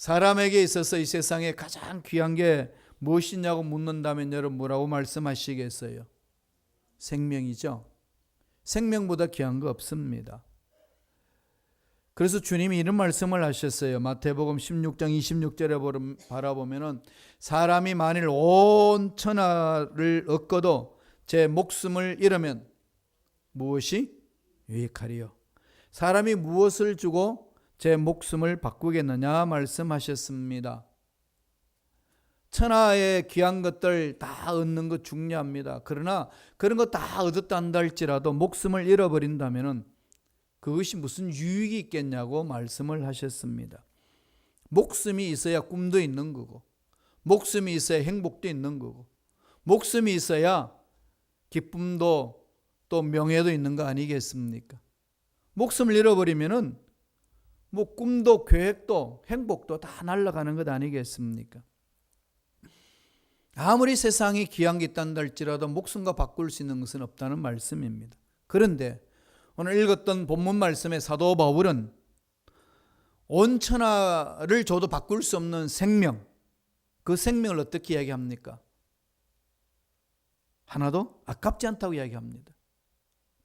사람에게 있어서 이 세상에 가장 귀한 게 무엇이냐고 묻는다면 여러분 뭐라고 말씀하시겠어요? 생명이죠. 생명보다 귀한 거 없습니다. 그래서 주님이 이런 말씀을 하셨어요. 마태복음 16장 26절에 바라보면은 사람이 만일 온 천하를 얻고도 제 목숨을 잃으면 무엇이 유익하리요? 사람이 무엇을 주고 제 목숨을 바꾸겠느냐 말씀하셨습니다. 천하의 귀한 것들 다 얻는 것 중요합니다. 그러나 그런 거 다 얻었다 한다 할지라도 목숨을 잃어버린다면 그것이 무슨 유익이 있겠냐고 말씀을 하셨습니다. 목숨이 있어야 꿈도 있는 거고, 목숨이 있어야 행복도 있는 거고, 목숨이 있어야 기쁨도 또 명예도 있는 거 아니겠습니까? 목숨을 잃어버리면은 뭐 꿈도 계획도 행복도 다 날아가는 것 아니겠습니까? 아무리 세상이 귀한 게 있단다 할지라도 목숨과 바꿀 수 있는 것은 없다는 말씀입니다. 그런데 오늘 읽었던 본문 말씀의 사도 바울은 온 천하를 줘도 바꿀 수 없는 생명, 그 생명을 어떻게 이야기합니까? 하나도 아깝지 않다고 이야기합니다.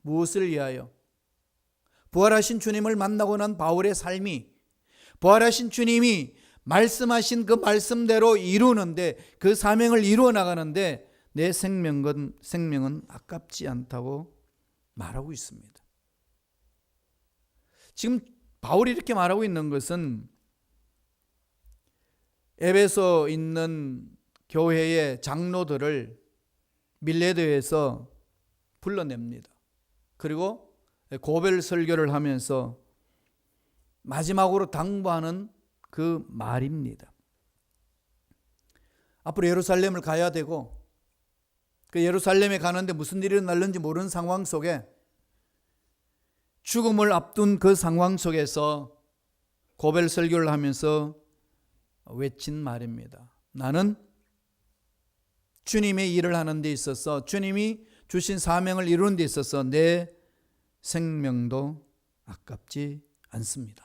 무엇을 위하여? 부활하신 주님을 만나고 난 바울의 삶이 부활하신 주님이 말씀하신 그 말씀대로 이루는데 그 사명을 이루어 나가는데 내 생명은 아깝지 않다고 말하고 있습니다. 지금 바울이 이렇게 말하고 있는 것은 에베소 있는 교회의 장로들을 밀레도에서 불러냅니다. 그리고 고별 설교를 하면서 마지막으로 당부하는 그 말입니다. 앞으로 예루살렘을 가야 되고 그 예루살렘에 가는데 무슨 일이 일어날는지 모르는 상황 속에 죽음을 앞둔 그 상황 속에서 고별 설교를 하면서 외친 말입니다. 나는 주님의 일을 하는 데 있어서 주님이 주신 사명을 이루는 데 있어서 내 생명도 아깝지 않습니다.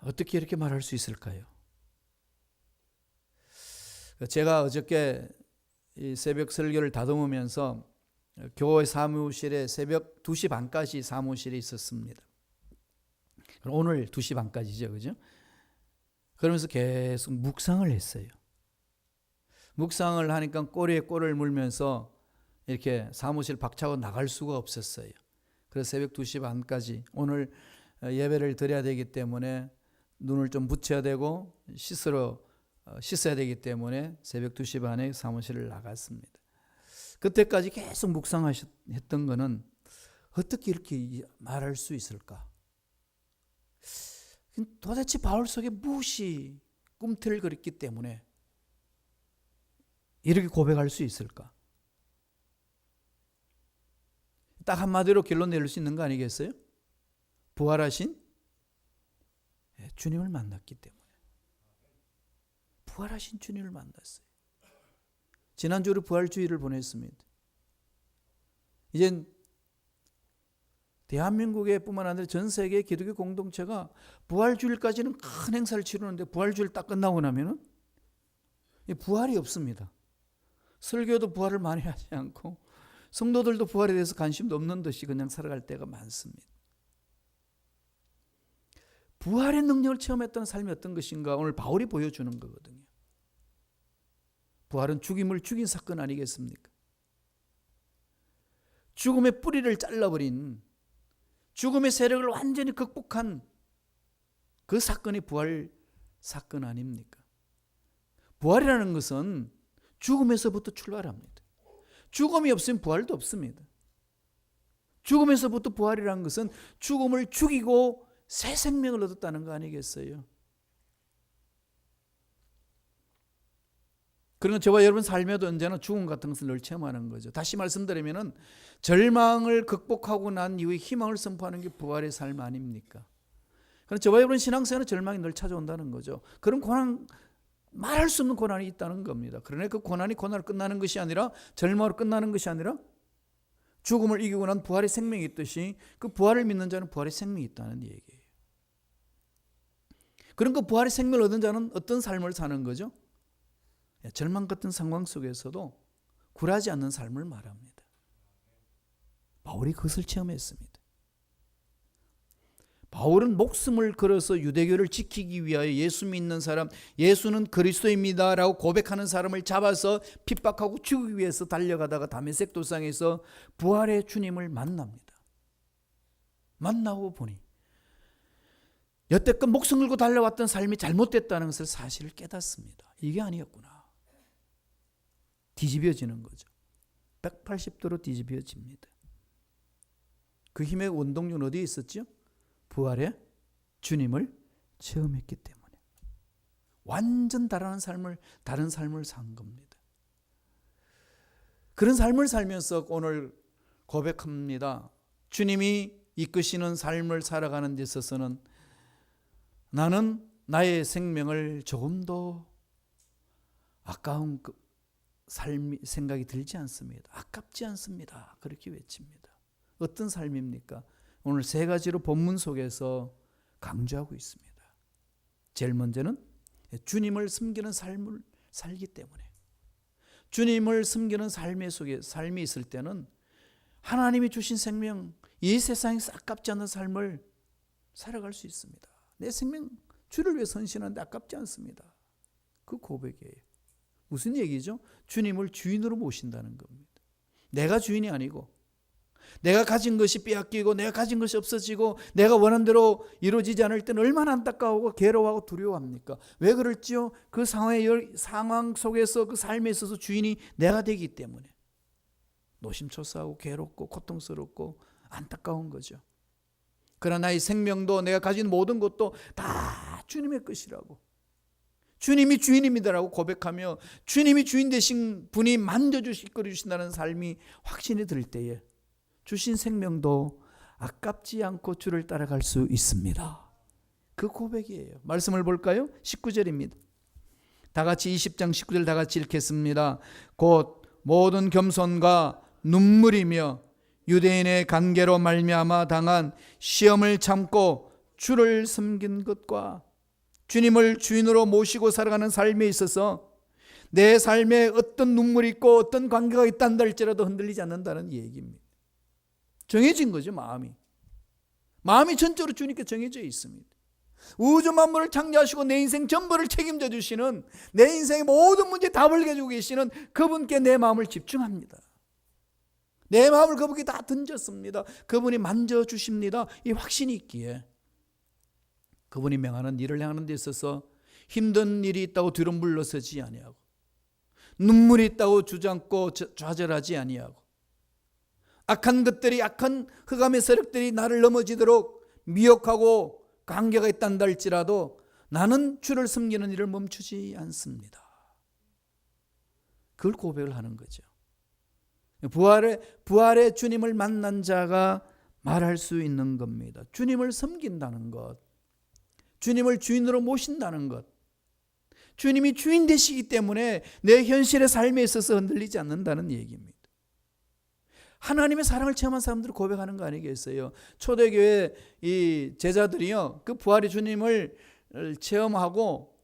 어떻게 이렇게 말할 수 있을까요? 제가 어저께 이 새벽 설교를 다듬으면서 교회 사무실에 새벽 2시 반까지 사무실에 있었습니다. 오늘 2시 반까지죠, 그죠? 그러면서 계속 묵상을 했어요. 묵상을 하니까 꼬리에 꼬리를 물면서 이렇게 사무실 박차고 나갈 수가 없었어요. 그래서 새벽 2시 반까지 오늘 예배를 드려야 되기 때문에 눈을 좀 붙여야 되고 씻어야 되기 때문에 새벽 2시 반에 사무실을 나갔습니다. 그때까지 계속 묵상했던 거는 어떻게 이렇게 말할 수 있을까? 도대체 바울 속에 무엇이 꿈틀거렸기 때문에 이렇게 고백할 수 있을까? 딱 한마디로 결론 내릴 수 있는 거 아니겠어요? 부활하신 주님을 만났기 때문에. 부활하신 주님을 만났어요. 지난주로 부활주의를 보냈습니다. 이젠 대한민국에 뿐만 아니라 전 세계 기독교 공동체가 부활주일까지는 큰 행사를 치르는데 부활주일 딱 끝나고 나면은 부활이 없습니다. 설교도 부활을 많이 하지 않고 성도들도 부활에 대해서 관심도 없는 듯이 그냥 살아갈 때가 많습니다. 부활의 능력을 체험했던 삶이 어떤 것인가 오늘 바울이 보여주는 거거든요. 부활은 죽임을 죽인 사건 아니겠습니까? 죽음의 뿌리를 잘라버린 죽음의 세력을 완전히 극복한 그 사건이 부활 사건 아닙니까? 부활이라는 것은 죽음에서부터 출발합니다. 죽음이 없으면 부활도 없습니다. 죽음에서부터 부활이라는 것은 죽음을 죽이고 새 생명을 얻었다는 거 아니겠어요? 그러나 저와 여러분 삶에도 언제나 죽음 같은 것을 늘 체험하는 거죠. 다시 말씀드리면 절망을 극복하고 난 이후에 희망을 선포하는 게 부활의 삶 아닙니까? 그러나 저와 여러분 신앙생활은 절망이 늘 찾아온다는 거죠. 그런 고난, 말할 수 없는 고난이 있다는 겁니다. 그러나 그 고난이 고난으로 끝나는 것이 아니라 절망으로 끝나는 것이 아니라 죽음을 이기고 난 부활의 생명이 있듯이 그 부활을 믿는 자는 부활의 생명이 있다는 얘기예요. 그런 그 부활의 생명을 얻은 자는 어떤 삶을 사는 거죠? 절망 같은 상황 속에서도 굴하지 않는 삶을 말합니다. 바울이 그것을 체험했습니다. 바울은 목숨을 걸어서 유대교를 지키기 위하여 예수 믿는 사람, 예수는 그리스도입니다 라고 고백하는 사람을 잡아서 핍박하고 죽이기 위해서 달려가다가 다메섹 도상에서 부활의 주님을 만납니다. 만나고 보니 여태껏 목숨 걸고 달려왔던 삶이 잘못됐다는 것을 사실을 깨닫습니다. 이게 아니었구나. 뒤집어지는 거죠. 180도로 뒤집어집니다. 그 힘의 원동력은 어디에 있었죠? 부활의 주님을 체험했기 때문에 완전 다른 삶을 산 겁니다. 그런 삶을 살면서 오늘 고백합니다. 주님이 이끄시는 삶을 살아가는 데 있어서는 나는 나의 생명을 조금 더 아까운 생각이 들지 않습니다. 아깝지 않습니다. 그렇게 외칩니다. 어떤 삶입니까? 오늘 세 가지로 본문 속에서 강조하고 있습니다. 제일 먼저는 주님을 섬기는 삶을 살기 때문에, 주님을 섬기는 삶이 있을 때는 하나님이 주신 생명, 이 세상에서 아깝지 않은 삶을 살아갈 수 있습니다. 내 생명 주를 위해 헌신하는데 아깝지 않습니다. 그 고백이에요. 무슨 얘기죠? 주님을 주인으로 모신다는 겁니다. 내가 주인이 아니고, 내가 가진 것이 빼앗기고 내가 가진 것이 없어지고 내가 원하는 대로 이루어지지 않을 때는 얼마나 안타까워하고 괴로워하고 두려워합니까? 왜 그럴지요? 그 상황 속에서 그 삶에 있어서 주인이 내가 되기 때문에 노심초사하고 괴롭고 고통스럽고 안타까운 거죠. 그러나 나의 생명도 내가 가진 모든 것도 다 주님의 것이라고, 주님이 주인입니다라고 고백하며 주님이 주인 되신 분이 만져주시 이끌어주신다는 삶이 확신이 들 때에 주신 생명도 아깝지 않고 주를 따라갈 수 있습니다. 그 고백이에요. 말씀을 볼까요? 19절입니다. 다 같이 20장 19절 다 같이 읽겠습니다. 곧 모든 겸손과 눈물이며 유대인의 관계로 말미암아 당한 시험을 참고 주를 섬긴 것과 주님을 주인으로 모시고 살아가는 삶에 있어서 내 삶에 어떤 눈물이 있고 어떤 관계가 있단다 할지라도 흔들리지 않는다는 얘기입니다. 정해진 거죠. 마음이 전적으로 주님께 정해져 있습니다. 우주 만물을 창조하시고 내 인생 전부를 책임져 주시는, 내 인생의 모든 문제에 답을 가지고 계시는 그분께 내 마음을 집중합니다. 내 마음을 그분께 다 던졌습니다. 그분이 만져주십니다. 이 확신이 있기에 그분이 명하는 일을 행하는 데 있어서 힘든 일이 있다고 뒤로 물러서지 아니하고, 눈물이 있다고 주저앉고 좌절하지 아니하고, 악한 것들이, 악한 흑암의 세력들이 나를 넘어지도록 미혹하고 관계가 있단다 할지라도 나는 주를 섬기는 일을 멈추지 않습니다. 그걸 고백을 하는 거죠. 부활의 주님을 만난 자가 말할 수 있는 겁니다. 주님을 섬긴다는 것, 주님을 주인으로 모신다는 것, 주님이 주인 되시기 때문에 내 현실의 삶에 있어서 흔들리지 않는다는 얘기입니다. 하나님의 사랑을 체험한 사람들이 고백하는 거 아니겠어요? 초대교회 이 제자들이요, 그 부활의 주님을 체험하고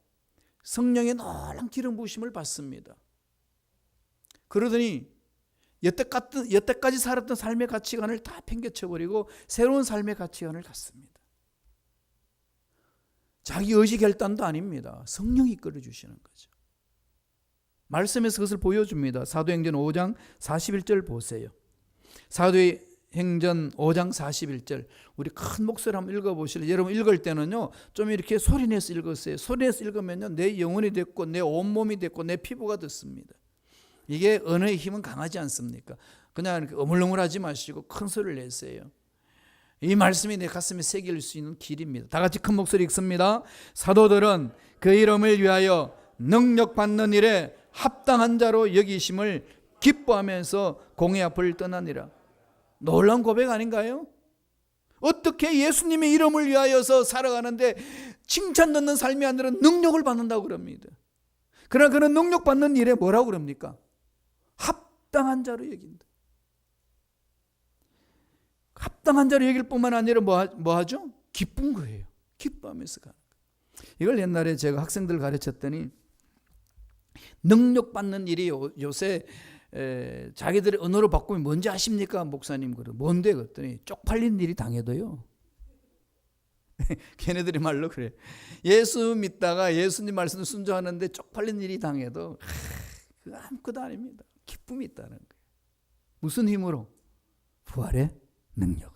성령의 놀라운 기름 부으심을 받습니다. 그러더니 여태까지 살았던 삶의 가치관을 다 팽개쳐버리고 새로운 삶의 가치관을 갖습니다. 자기 의지 결단도 아닙니다. 성령이 이끌어주시는 거죠. 말씀에서 그것을 보여줍니다. 사도행전 5장 41절 보세요. 사도행전 5장 41절, 우리 큰 목소리로 한번 읽어보실래요? 여러분 읽을 때는요 좀 이렇게 소리내서 읽으세요. 소리내서 읽으면요 내 영혼이 됐고 내 온몸이 됐고 내 피부가 됐습니다. 이게 언어의 힘은 강하지 않습니까? 그냥 이렇게 어물어물하지 마시고 큰 소리를 내세요. 이 말씀이 내 가슴에 새길 수 있는 길입니다. 다 같이 큰 목소리 읽습니다. 사도들은 그 이름을 위하여 능력받는 일에 합당한 자로 여기심을 기뻐하면서 공의 앞을 떠나니라. 놀라운 고백 아닌가요? 어떻게 예수님의 이름을 위하여서 살아가는데 칭찬 듣는 삶이 아니라 능력을 받는다고 그럽니다. 그러나 그는 능력 받는 일에 뭐라고 그럽니까? 합당한 자로 여긴다. 합당한 자로 여길 뿐만 아니라 뭐 하죠? 기쁜 거예요. 기뻐하면서 가는 거예요. 이걸 옛날에 제가 학생들 가르쳤더니 능력 받는 일이 요새 자기들의 언어로 바꾸면 뭔지 아십니까? 목사님 그러 뭔데? 그랬더니 쪽팔린 일이 당해도요. 걔네들이 말로 그래. 예수 믿다가 예수님 말씀을 순종하는데 쪽팔린 일이 당해도 그거 아무것도 아닙니다. 기쁨이 있다는 거예요. 무슨 힘으로? 부활의 능력으로.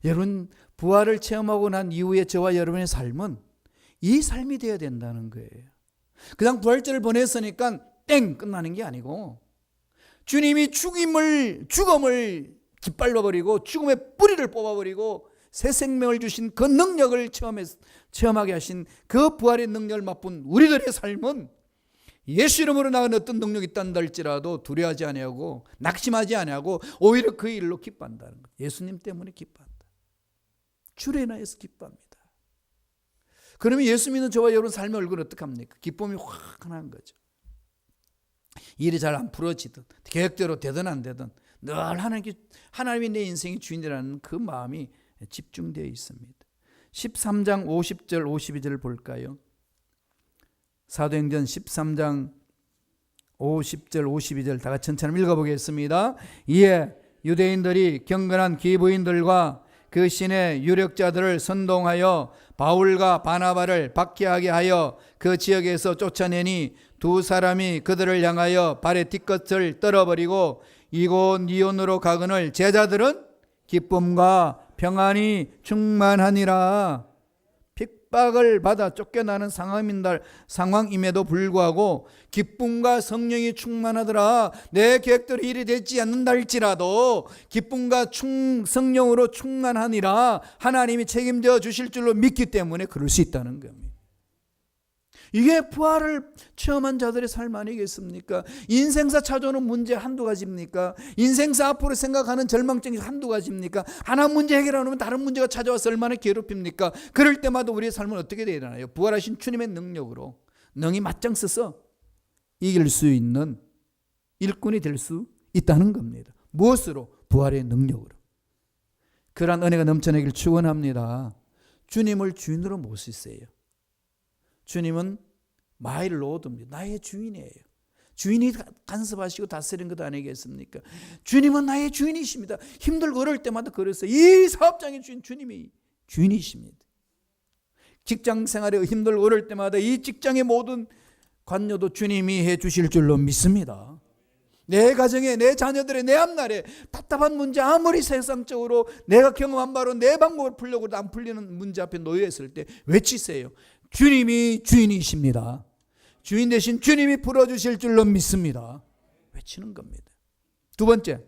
여러분 부활을 체험하고 난 이후에 저와 여러분의 삶은 이 삶이 되어야 된다는 거예요. 그냥 부활절을 보냈으니까 땡 끝나는 게 아니고 주님이 죽음을 짓밟아버리고 죽음의 뿌리를 뽑아버리고 새 생명을 주신 그 능력을 체험하게 하신 그 부활의 능력을 맛본 우리들의 삶은 예수 이름으로 나간 어떤 능력이 있단다 할지라도 두려워하지 아니하고 낙심하지 아니하고 오히려 그 일로 기뻐한다는 거예요. 예수님 때문에 기뻐한다. 주로 인하여서 기뻐합니다. 그러면 예수 믿는 저와 여러분 삶의 얼굴은 어떡합니까? 기쁨이 확 나는 거죠. 일이 잘 안 풀어지든 계획대로 되든 안 되든 늘 하나님이 내 인생의 주인이라는 그 마음이 집중되어 있습니다. 13장 50절 52절 볼까요? 사도행전 13장 50절 52절 다 같이 천천히 읽어보겠습니다. 이에 유대인들이 경건한 기부인들과 그 신의 유력자들을 선동하여 바울과 바나바를 박해하게 하여 그 지역에서 쫓아내니 두 사람이 그들을 향하여 발의 뒤끝을 떨어버리고 이고니온으로 가거늘 제자들은 기쁨과 평안이 충만하니라. 핍박을 받아 쫓겨나는 상황임에도 불구하고 기쁨과 성령이 충만하더라. 내 계획대로 일이 되지 않는다 할지라도 기쁨과 성령으로 충만하니라. 하나님이 책임져 주실 줄로 믿기 때문에 그럴 수 있다는 겁니다. 이게 부활을 체험한 자들의 삶 아니겠습니까? 인생사 찾아오는 문제 한두 가지입니까? 인생사 앞으로 생각하는 절망증이 한두 가지입니까? 하나 문제 해결하면 다른 문제가 찾아와서 얼마나 괴롭힙니까? 그럴 때마다 우리의 삶은 어떻게 되나요? 부활하신 주님의 능력으로 능히 맞짱 서서 이길 수 있는 일꾼이 될 수 있다는 겁니다. 무엇으로? 부활의 능력으로. 그러한 은혜가 넘쳐나길 축원합니다. 주님을 주인으로 모시세요. 주님은 마이 로드입니다. 나의 주인이에요. 주인이 간섭하시고 다스리는 것 아니겠습니까? 주님은 나의 주인이십니다. 힘들고 어려울 때마다 그랬어요. 이 사업장의 주님이 주인이십니다. 직장 생활에 힘들고 어려울 때마다 이 직장의 모든 관여도 주님이 해주실 줄로 믿습니다. 내 가정에, 내 자녀들의, 내 앞날에 답답한 문제, 아무리 세상적으로 내가 경험한 바로 내 방법을 풀려고 해도 안 풀리는 문제 앞에 놓여있을 때 외치세요. 주님이 주인이십니다. 주인 대신 주님이 풀어주실 줄로 믿습니다. 외치는 겁니다. 두 번째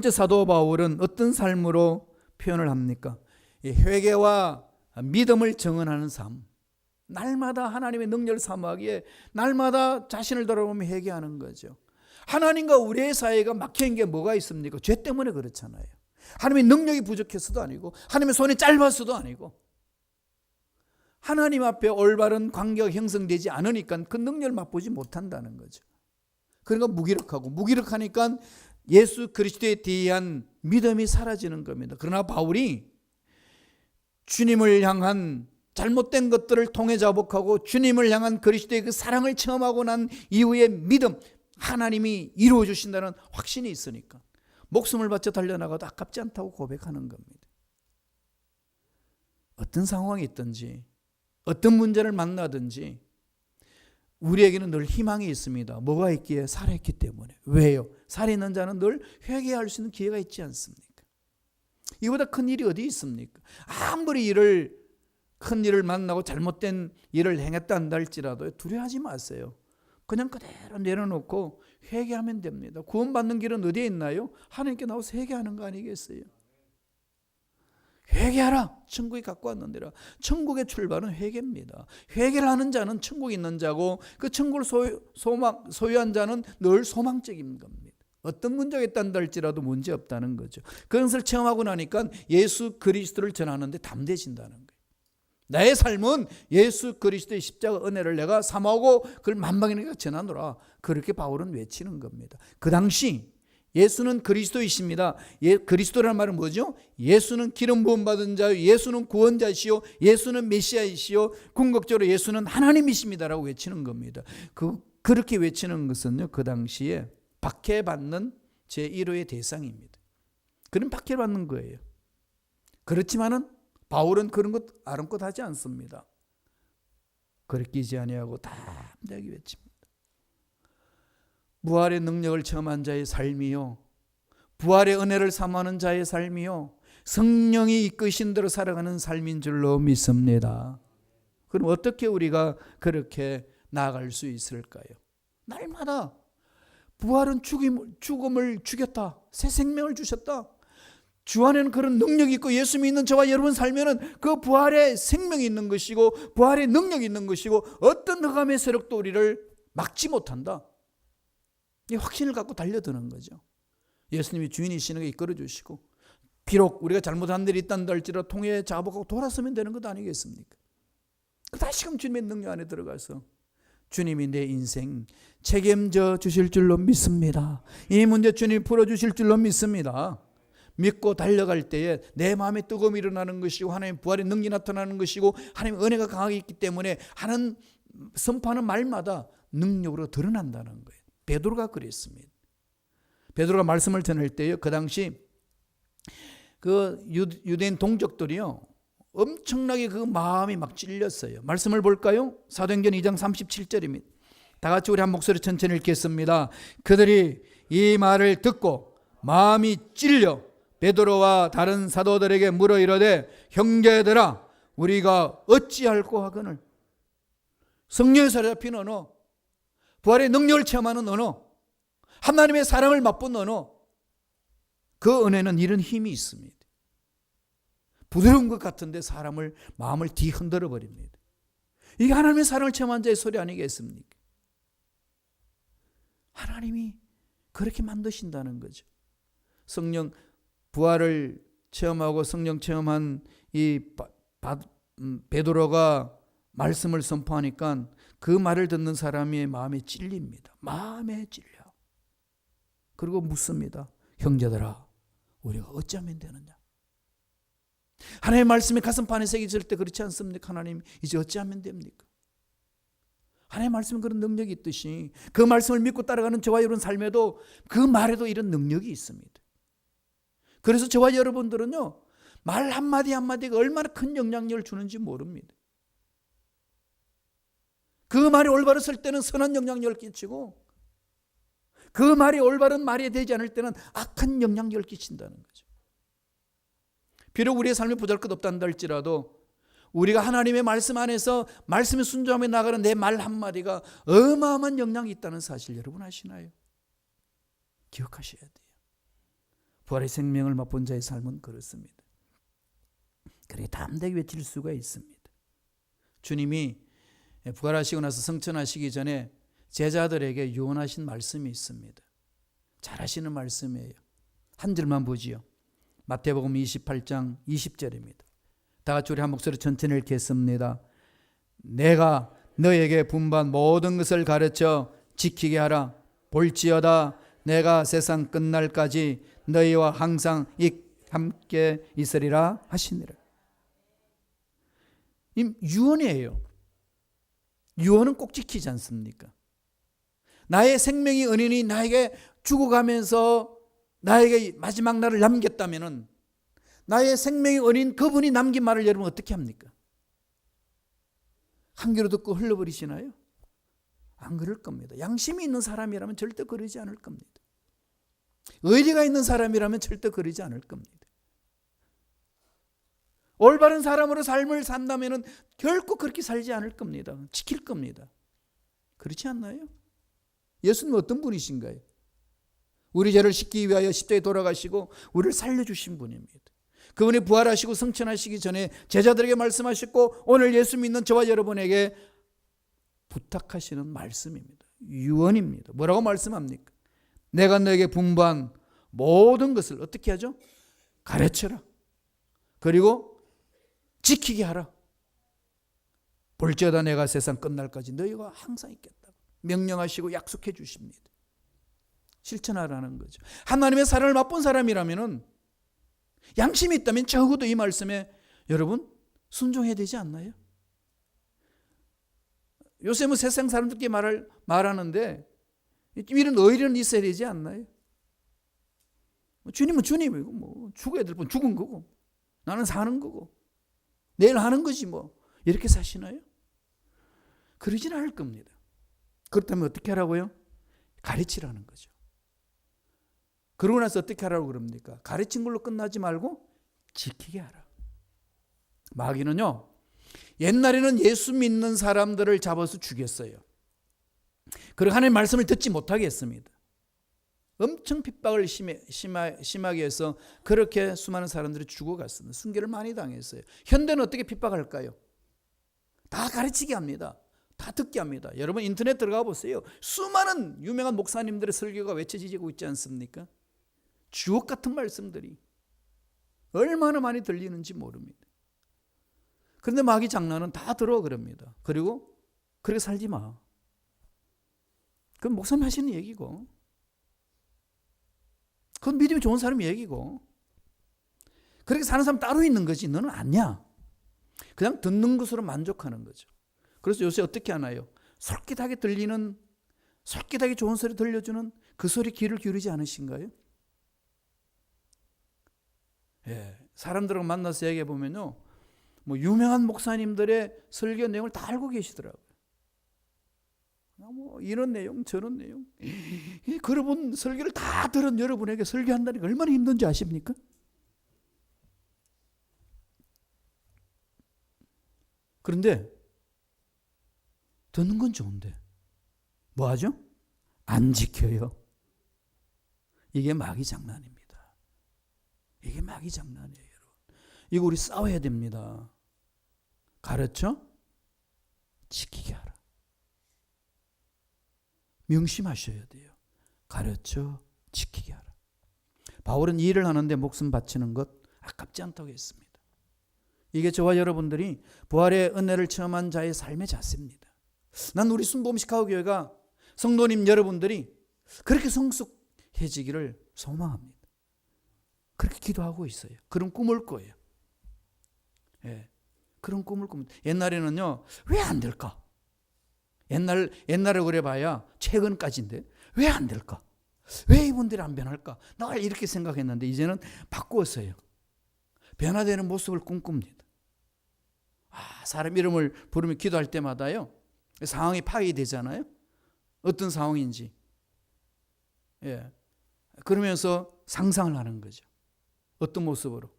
사도 바울은 어떤 삶으로 표현을 합니까? 회개와 믿음을 정언하는 삶. 날마다 하나님의 능력을 사모하기에 날마다 자신을 돌아보며 회개하는 거죠. 하나님과 우리의 사이가 막힌 게 뭐가 있습니까? 죄 때문에 그렇잖아요. 하나님의 능력이 부족해서도 아니고 하나님의 손이 짧아서도 아니고 하나님 앞에 올바른 관계가 형성되지 않으니까 그 능력을 맛보지 못한다는 거죠. 그러니까 무기력하니까 예수 그리스도에 대한 믿음이 사라지는 겁니다. 그러나 바울이 주님을 향한 잘못된 것들을 통해 자복하고 주님을 향한 그리스도의 그 사랑을 체험하고 난 이후의 믿음, 하나님이 이루어 주신다는 확신이 있으니까 목숨을 바쳐 달려나가도 아깝지 않다고 고백하는 겁니다. 어떤 상황이 있든지 어떤 문제를 만나든지 우리에게는 늘 희망이 있습니다. 뭐가 있기에? 살아있기 때문에. 왜요? 살아있는 자는 늘 회개할 수 있는 기회가 있지 않습니까? 이보다 큰 일이 어디 있습니까? 아무리 큰 일을 만나고 잘못된 일을 행했다 한다 할지라도 두려워하지 마세요. 그냥 그대로 내려놓고 회개하면 됩니다. 구원받는 길은 어디에 있나요? 하나님께 나와서 회개하는 거 아니겠어요? 회개하라. 천국이 갖고 왔는데라. 천국의 출발은 회개입니다. 회개를 하는 자는 천국이 있는 자고 그 천국을 소유한 자는 늘 소망적인 겁니다. 어떤 문제가 있단다 할지라도 문제 없다는 거죠. 그것을 체험하고 나니까 예수 그리스도를 전하는데 담대해진다는 거예요. 나의 삶은 예수 그리스도의 십자가 은혜를 내가 사모하고 그걸 만방에게 전하노라. 그렇게 바울은 외치는 겁니다. 그 당시 예수는 그리스도이십니다. 그리스도라는 말은 뭐죠? 예수는 기름 부음 받은 자요, 예수는 구원자시요, 예수는 메시아이시요, 궁극적으로 예수는 하나님이십니다라고 외치는 겁니다. 그렇게 외치는 것은요, 그 당시에 박해받는 제1호의 대상입니다. 그런 박해받는 거예요. 그렇지만은 바울은 그런 것 아랑곳 하지 않습니다. 거리끼지 아니하고 담대하게 외칩니다. 부활의 능력을 체험한 자의 삶이요, 부활의 은혜를 사모하는 자의 삶이요, 성령이 이끄신 대로 살아가는 삶인 줄로 믿습니다. 그럼 어떻게 우리가 그렇게 나아갈 수 있을까요? 날마다 부활은 죽음을 죽였다, 새 생명을 주셨다, 주 안에는 그런 능력이 있고 예수 믿는 저와 여러분 살면은 그 부활의 생명이 있는 것이고 부활의 능력이 있는 것이고 어떤 흑암의 세력도 우리를 막지 못한다. 이 확신을 갖고 달려드는 거죠. 예수님이 주인이시는 게 이끌어 주시고, 비록 우리가 잘못한 일이 있다는 할지라도 통해 자복하고 돌아서면 되는 것 아니겠습니까? 다시금 주님의 능력 안에 들어가서 주님이 내 인생 책임져 주실 줄로 믿습니다. 이 문제 주님이 풀어주실 줄로 믿습니다. 믿고 달려갈 때에 내 마음에 뜨거움이 일어나는 것이고 하나님 부활의 능력이 나타나는 것이고 하나님의 은혜가 강하게 있기 때문에 하는 선포하는 말마다 능력으로 드러난다는 거예요. 베드로가 그랬습니다. 베드로가 말씀을 전할 때요, 그 당시 그 유대인 동족들이요 엄청나게 그 마음이 막 찔렸어요. 말씀을 볼까요? 사도행전 2장 37절입니다. 다 같이 우리 한 목소리 천천히 읽겠습니다. 그들이 이 말을 듣고 마음이 찔려 베드로와 다른 사도들에게 물어 이르되 형제들아 우리가 어찌할꼬 하거늘. 성령의 사로잡힌 언어, 부활의 능력을 체험하는 언어, 하나님의 사랑을 맛본 언어, 그 은혜는 이런 힘이 있습니다. 부드러운 것 같은데 사람을 마음을 뒤흔들어 버립니다. 이게 하나님의 사랑을 체험한 자의 소리 아니겠습니까? 하나님이 그렇게 만드신다는 거죠. 성령 부활을 체험하고 성령 체험한 이 베드로가 말씀을 선포하니까 그 말을 듣는 사람의 마음에 찔립니다. 마음에 찔려. 그리고 묻습니다. 형제들아 우리가 어찌하면 되느냐. 하나님의 말씀이 가슴판에 새겨질 때 그렇지 않습니까? 하나님 이제 어찌하면 됩니까? 하나님의 말씀은 그런 능력이 있듯이 그 말씀을 믿고 따라가는 저와 여러분 삶에도 그 말에도 이런 능력이 있습니다. 그래서 저와 여러분들은요 말 한마디 한마디가 얼마나 큰 영향력을 주는지 모릅니다. 그 말이 올바랐을 때는 선한 영향력을 끼치고 그 말이 올바른 말이 되지 않을 때는 악한 영향력을 끼친다는 거죠. 비록 우리의 삶이 보잘것없다 할지라도 우리가 하나님의 말씀 안에서 말씀에 순종하며 나가는 내 말 한마디가 어마어마한 영향이 있다는 사실 여러분 아시나요? 기억하셔야 돼요. 부활의 생명을 맛본 자의 삶은 그렇습니다. 그렇게 담대하게 외칠 수가 있습니다. 주님이 부활하시고 나서 성천하시기 전에 제자들에게 유언하신 말씀이 있습니다. 잘하시는 말씀이에요. 한 절만 보지요. 마태복음 28장 20절입니다. 다 같이 우리 한 목소리 천천히 읽겠습니다. 내가 너에게 분부한 모든 것을 가르쳐 지키게 하라. 볼지어다 내가 세상 끝날까지 너희와 항상 함께 있으리라 하시니라. 이 유언이에요. 유언은 꼭 지키지 않습니까? 나의 생명이 은인이 나에게 죽어가면서 나에게 마지막 날을 남겼다면은 나의 생명의 은인 그분이 남긴 말을 여러분 어떻게 합니까? 한 귀로 듣고 흘려버리시나요? 안 그럴 겁니다. 양심이 있는 사람이라면 절대 그러지 않을 겁니다. 의리가 있는 사람이라면 절대 그러지 않을 겁니다. 올바른 사람으로 삶을 산다면 결코 그렇게 살지 않을 겁니다. 지킬 겁니다. 그렇지 않나요? 예수님은 어떤 분이신가요? 우리 죄를 씻기 위하여 십자가에 돌아가시고 우리를 살려주신 분입니다. 그분이 부활하시고 성천하시기 전에 제자들에게 말씀하셨고 오늘 예수 믿는 저와 여러분에게 부탁하시는 말씀입니다. 유언입니다. 뭐라고 말씀합니까? 내가 너에게 분부한 모든 것을 어떻게 하죠? 가르쳐라. 그리고 지키게 하라. 볼지어다 내가 세상 끝날까지 너희가 항상 있겠다. 명령하시고 약속해 주십니다. 실천하라는 거죠. 하나님의 사랑을 맛본 사람이라면은 양심이 있다면 적어도 이 말씀에 여러분 순종해야 되지 않나요? 요새 뭐 세상 사람들께 말하는데 이런 의리는 있어야 되지 않나요? 주님은 주님이고 뭐 죽어야 될 분 죽은 거고 나는 사는 거고 내일 하는 거지 뭐 이렇게 사시나요? 그러진 않을 겁니다. 그렇다면 어떻게 하라고요? 가르치라는 거죠. 그러고 나서 어떻게 하라고 그럽니까? 가르친 걸로 끝나지 말고 지키게 하라. 마귀는요, 옛날에는 예수 믿는 사람들을 잡아서 죽였어요. 그리고 하나님의 말씀을 듣지 못하게 했습니다. 엄청 핍박을 심하게 해서 그렇게 수많은 사람들이 죽어갔습니다. 순교를 많이 당했어요. 현대는 어떻게 핍박할까요? 다 가르치게 합니다. 다 듣게 합니다. 여러분 인터넷 들어가 보세요. 수많은 유명한 목사님들의 설교가 외쳐지고 있지 않습니까? 주옥 같은 말씀들이 얼마나 많이 들리는지 모릅니다. 그런데 마귀 장난은 다 들어 그럽니다. 그리고 그렇게 살지 마. 그건 목사님 하시는 얘기고 그건 믿음이 좋은 사람 얘기고 그렇게 사는 사람 따로 있는 거지 너는 아니야. 그냥 듣는 것으로 만족하는 거죠. 그래서 요새 어떻게 하나요? 솔깃하게 들리는 솔깃하게 좋은 소리 들려주는 그 소리 귀를 기울이지 않으신가요? 예, 사람들하고 만나서 얘기해 보면요, 뭐 유명한 목사님들의 설교 내용을 다 알고 계시더라고요. 뭐 이런 내용 저런 내용 그런 설교를 다 들은 여러분에게 설교한다는 게 얼마나 힘든지 아십니까? 그런데 듣는 건 좋은데 뭐 하죠? 안 지켜요. 이게 마귀 장난입니다. 이게 마귀 장난이에요, 여러분. 이거 우리 싸워야 됩니다. 가르쳐 지키게 하라. 명심하셔야 돼요. 가르쳐 지키게 하라. 바울은 일을 하는데 목숨 바치는 것 아깝지 않다고 했습니다. 이게 저와 여러분들이 부활의 은혜를 체험한 자의 삶의 자세입니다. 난 우리 순복음식하교회가 성도님 여러분들이 그렇게 성숙해지기를 소망합니다. 그렇게 기도하고 있어요. 그런 꿈을 거예요. 예, 그런 꿈을 꿉니다. 옛날에는요, 왜 안 될까? 옛날에 그래봐야 최근까지인데 왜 안 될까? 왜 이분들이 안 변할까? 나 이렇게 생각했는데 이제는 바꾸었어요. 변화되는 모습을 꿈꿉니다. 사람 이름을 부르며 기도할 때마다요, 상황이 파악되잖아요. 어떤 상황인지. 예, 그러면서 상상을 하는 거죠. 어떤 모습으로?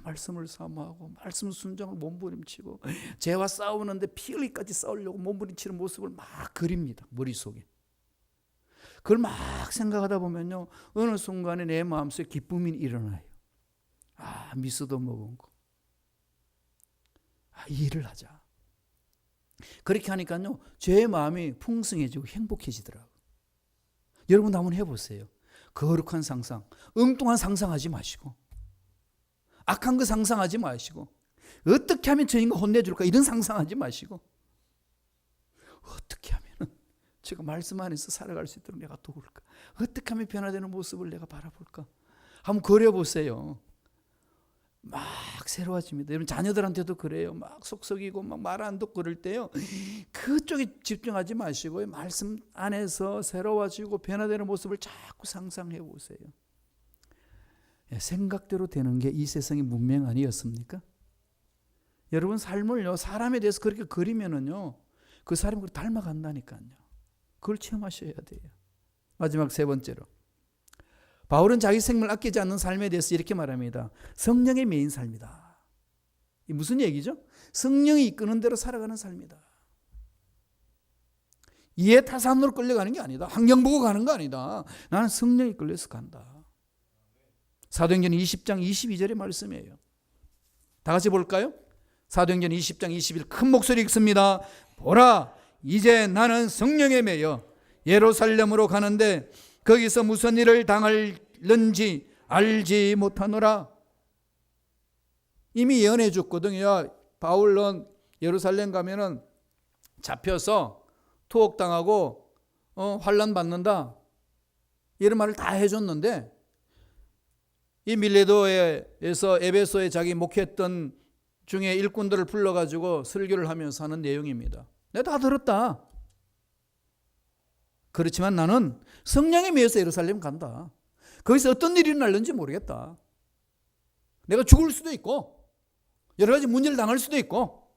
말씀을 사모하고 말씀 순종을 몸부림치고 죄와 싸우는데 피 흘리까지 싸우려고 몸부림치는 모습을 막 그립니다. 머릿속에. 그걸 막 생각하다 보면요, 어느 순간에 내 마음속에 기쁨이 일어나요. 미스도 먹은 거. 이 일을 하자. 그렇게 하니까요, 제 마음이 풍성해지고 행복해지더라고요. 여러분 한번 해보세요. 거룩한 상상, 엉뚱한 상상하지 마시고, 악한 거 상상하지 마시고, 어떻게 하면 저 인간 혼내줄까 이런 상상하지 마시고, 어떻게 하면 제가 말씀 안에서 살아갈 수 있도록 내가 도울까, 어떻게 하면 변화되는 모습을 내가 바라볼까, 한번 그려보세요. 막 새로워집니다. 여러분 자녀들한테도 그래요. 막 속썩이고 막 말 안 듣고 그럴 때요, 그쪽에 집중하지 마시고 말씀 안에서 새로워지고 변화되는 모습을 자꾸 상상해 보세요. 생각대로 되는 게 이 세상의 문명 아니었습니까? 여러분 삶을요, 사람에 대해서 그렇게 그리면은요, 그 사람을 닮아간다니까요. 그걸 체험하셔야 돼요. 마지막 세 번째로, 바울은 자기 생명을 아끼지 않는 삶에 대해서 이렇게 말합니다. 성령의 매인 삶이다. 이 무슨 얘기죠? 성령이 이끄는 대로 살아가는 삶이다. 이해 타산으로 끌려가는 게 아니다. 환경 보고 가는 거 아니다. 나는 성령이 끌려서 간다. 사도행전 20장 22절의 말씀이에요. 다 같이 볼까요? 사도행전 20장 21, 큰 목소리 읽습니다. 보라, 이제 나는 성령에 매여 예루살렘으로 가는데 거기서 무슨 일을 당할는지 알지 못하노라. 이미 예언해 줬거든요. 바울은 예루살렘 가면은 잡혀서 투옥당하고 환란 받는다. 이런 말을 다 해줬는데 이 밀레도에서 에베소에 자기 목회했던 중에 일꾼들을 불러가지고 설교를 하면서 하는 내용입니다. 내가 다 들었다. 그렇지만 나는 성령에 매여서 예루살렘 간다. 거기서 어떤 일이 일어날는지 모르겠다. 내가 죽을 수도 있고 여러 가지 문제를 당할 수도 있고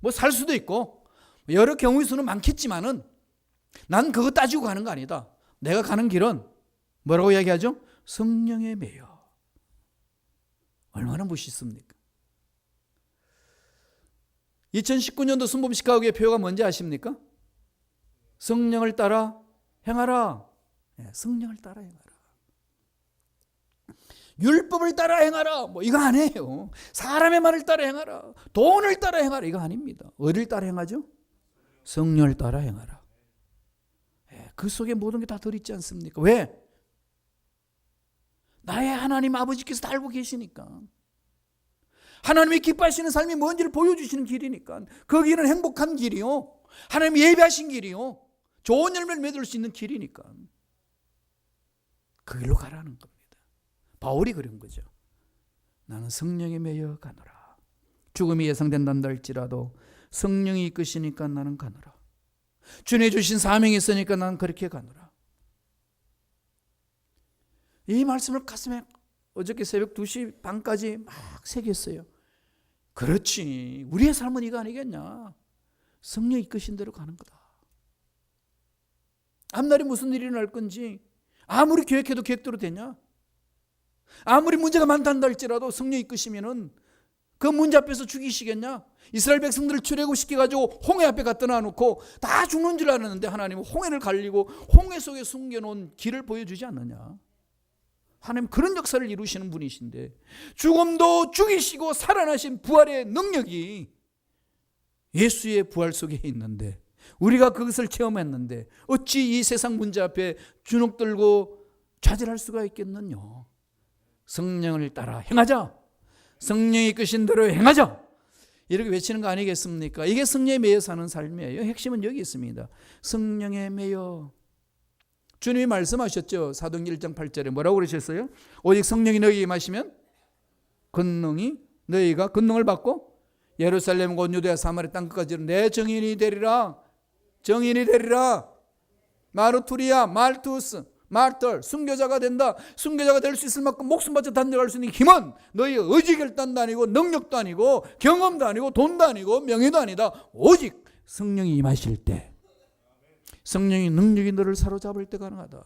뭐 살 수도 있고 여러 경우의 수는 많겠지만은 난 그거 따지고 가는 거 아니다. 내가 가는 길은 뭐라고 이야기하죠? 성령에 매여. 얼마나 멋있습니까? 2019년도 순복음시카고의 표가 뭔지 아십니까? 성령을 따라 행하라. 성령을 따라 행하라. 율법을 따라 행하라. 뭐 이거 아니에요. 사람의 말을 따라 행하라. 돈을 따라 행하라. 이거 아닙니다. 어디를 따라 행하죠? 성령을 따라 행하라. 그 속에 모든 게 다 들어있지 않습니까? 왜? 나의 하나님 아버지께서 다 알고 계시니까. 하나님이 기뻐하시는 삶이 뭔지를 보여주시는 길이니까. 그 길은 행복한 길이요. 하나님이 예배하신 길이요. 좋은 열매를 맺을 수 있는 길이니까. 그 길로 가라는 겁니다. 바울이 그런 거죠. 나는 성령에 매여 가노라. 죽음이 예상된단다 할지라도 성령이 이끄시니까 나는 가노라. 주님 주신 사명이 있으니까 나는 그렇게 가노라. 이 말씀을 가슴에 어저께 새벽 2시 반까지 막 새겼어요. 그렇지. 우리의 삶은 이거 아니겠냐. 성령이 이끄신 대로 가는 거다. 앞날에 무슨 일이 날 건지 아무리 계획해도 계획대로 되냐? 아무리 문제가 많단다 할지라도 성령이 이끄시면은 그 문제 앞에서 죽이시겠냐? 이스라엘 백성들을 출애굽시켜가지고 홍해 앞에 갖다 놔놓고 다 죽는 줄 알았는데 하나님은 홍해를 갈리고 홍해 속에 숨겨놓은 길을 보여주지 않느냐? 하나님 그런 역사를 이루시는 분이신데 죽음도 죽이시고 살아나신 부활의 능력이 예수의 부활 속에 있는데 우리가 그것을 체험했는데 어찌 이 세상 문제 앞에 주눅 들고 좌절할 수가 있겠느냐? 성령을 따라 행하자. 성령이 이끄신 대로 행하자. 이렇게 외치는 거 아니겠습니까? 이게 성령에 매여 사는 삶이에요. 핵심은 여기 있습니다. 성령에 매여. 주님이 말씀하셨죠. 사도행전 1장 8절에 뭐라고 그러셨어요? 오직 성령이 너희에게 임하시면 너희가 권능을 받고 예루살렘 곧 유대야 사마리아 땅끝까지 내 증인이 되리라. 증인이 되리라. 마르투리아 말투스 말털 순교자가 된다. 순교자가 될 수 있을 만큼 목숨 바쳐 단절할 수 있는 힘은 너희 의지 결단도 아니고 능력도 아니고 경험도 아니고 돈도 아니고 명예도 아니다. 오직 성령이 임하실 때 성령의 능력이 너를 사로잡을 때 가능하다.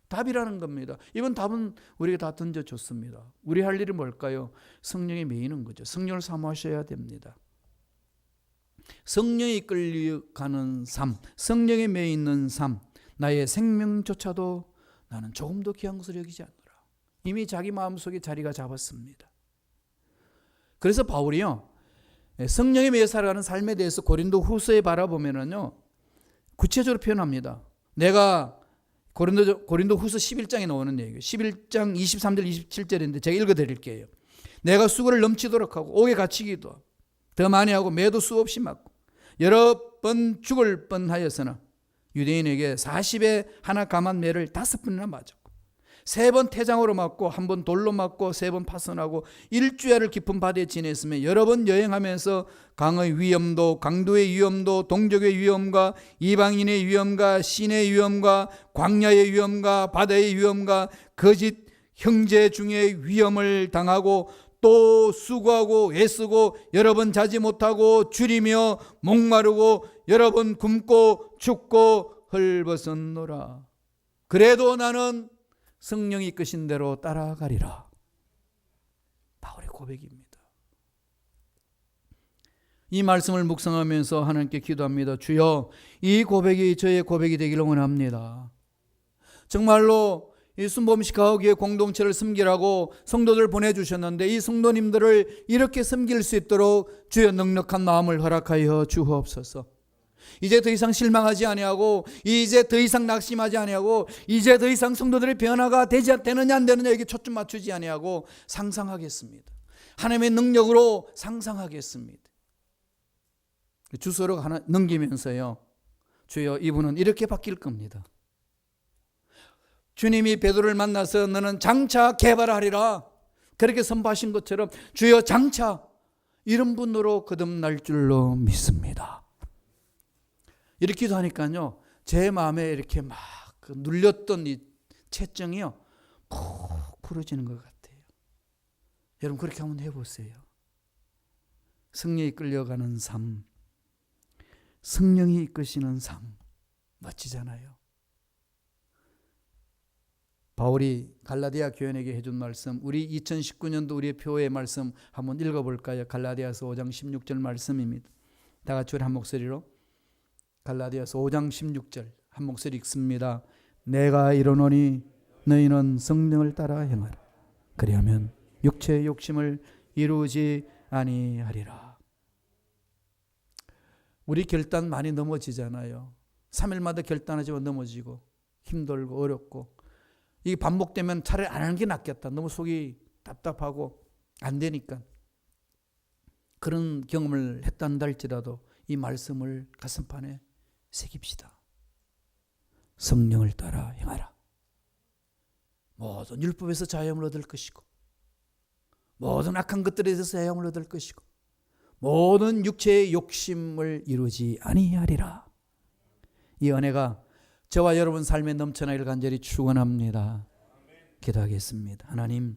답이라는 겁니다. 이번 답은 우리가 다 던져줬습니다. 우리 할 일이 뭘까요? 성령에 매이는 거죠. 성령을 사모하셔야 됩니다. 성령이 이끌려가는 삶, 성령에 매여 있는 삶, 나의 생명조차도 나는 조금도 귀한 것을 여기지 않노라. 이미 자기 마음속에 자리가 잡았습니다. 그래서 바울이요, 성령에 매여 살아가는 삶에 대해서 고린도 후서에 바라보면은요, 구체적으로 표현합니다. 내가 고린도 후서 11장에 나오는 얘기예요. 11장 23절 27절인데 제가 읽어드릴게요. 내가 수고를 넘치도록 하고 옥에 갇히기도 하고 더 많이 하고 매도 수없이 맞고 여러 번 죽을 뻔하였으나 유대인에게 40에 하나 감한 매를 5번이나 맞았고 3번 태장으로 맞고 1번 돌로 맞고 3번 파손하고 1주야를 깊은 바다에 지냈으며 여러 번 여행하면서 강의 위험도 강도의 위험도 동족의 위험과 이방인의 위험과 신의 위험과 광야의 위험과 바다의 위험과 거짓 형제 중에 위험을 당하고 또 수고하고 애쓰고 여러 번 자지 못하고 줄이며 목마르고 여러 번 굶고 춥고 헐벗었노라. 그래도 나는 성령이 이끄신 대로 따라가리라. 바울의 고백입니다. 이 말씀을 묵상하면서 하나님께 기도합니다. 주여, 이 고백이 저의 고백이 되기를 원합니다. 정말로 이 순복음시카고교회 공동체를 섬기라고 성도들 보내주셨는데 이 성도님들을 이렇게 섬길 수 있도록 주여 넉넉한 마음을 허락하여 주옵소서. 이제 더 이상 실망하지 아니하고 이제 더 이상 낙심하지 아니하고 이제 더 이상 성도들의 변화가 되느냐 안 되느냐 이게 초점 맞추지 아니하고 상상하겠습니다. 하나님의 능력으로 상상하겠습니다. 주소록 하나 넘기면서요, 주여 이분은 이렇게 바뀔 겁니다. 주님이 베드로를 만나서 너는 장차 개발하리라 그렇게 선포하신 것처럼 주여 장차 이런 분으로 거듭날 줄로 믿습니다. 이렇게 기도하니까요 제 마음에 이렇게 막 눌렸던 이 채증이요 푹 풀어지는 것 같아요. 여러분 그렇게 한번 해보세요. 성령이 끌려가는 삶, 성령이 이끄시는 삶 멋지잖아요. 바울이 갈라디아 교인에게 해준 말씀, 우리 2019년도 우리의 표의 말씀 한번 읽어볼까요? 갈라디아서 5장 16절 말씀입니다. 다 같이 우리 한 목소리로 갈라디아서 5장 16절 한 목소리 읽습니다. 내가 이르노니 너희는 성령을 따라 행하라. 그리하면 육체의 욕심을 이루지 아니하리라. 우리 결단 많이 넘어지잖아요. 3일마다 결단하지만 넘어지고 힘들고 어렵고 이게 반복되면 차라리 안 하는 게 낫겠다. 너무 속이 답답하고 안 되니까. 그런 경험을 했단다 할지라도 이 말씀을 가슴판에 새깁시다. 성령을 따라 행하라. 모든 율법에서 자유함을 얻을 것이고 모든 악한 것들에 대해서 자유함을 얻을 것이고 모든 육체의 욕심을 이루지 아니하리라. 이 은혜가 저와 여러분 삶에 넘쳐나기를 간절히 축원합니다. 기도하겠습니다. 하나님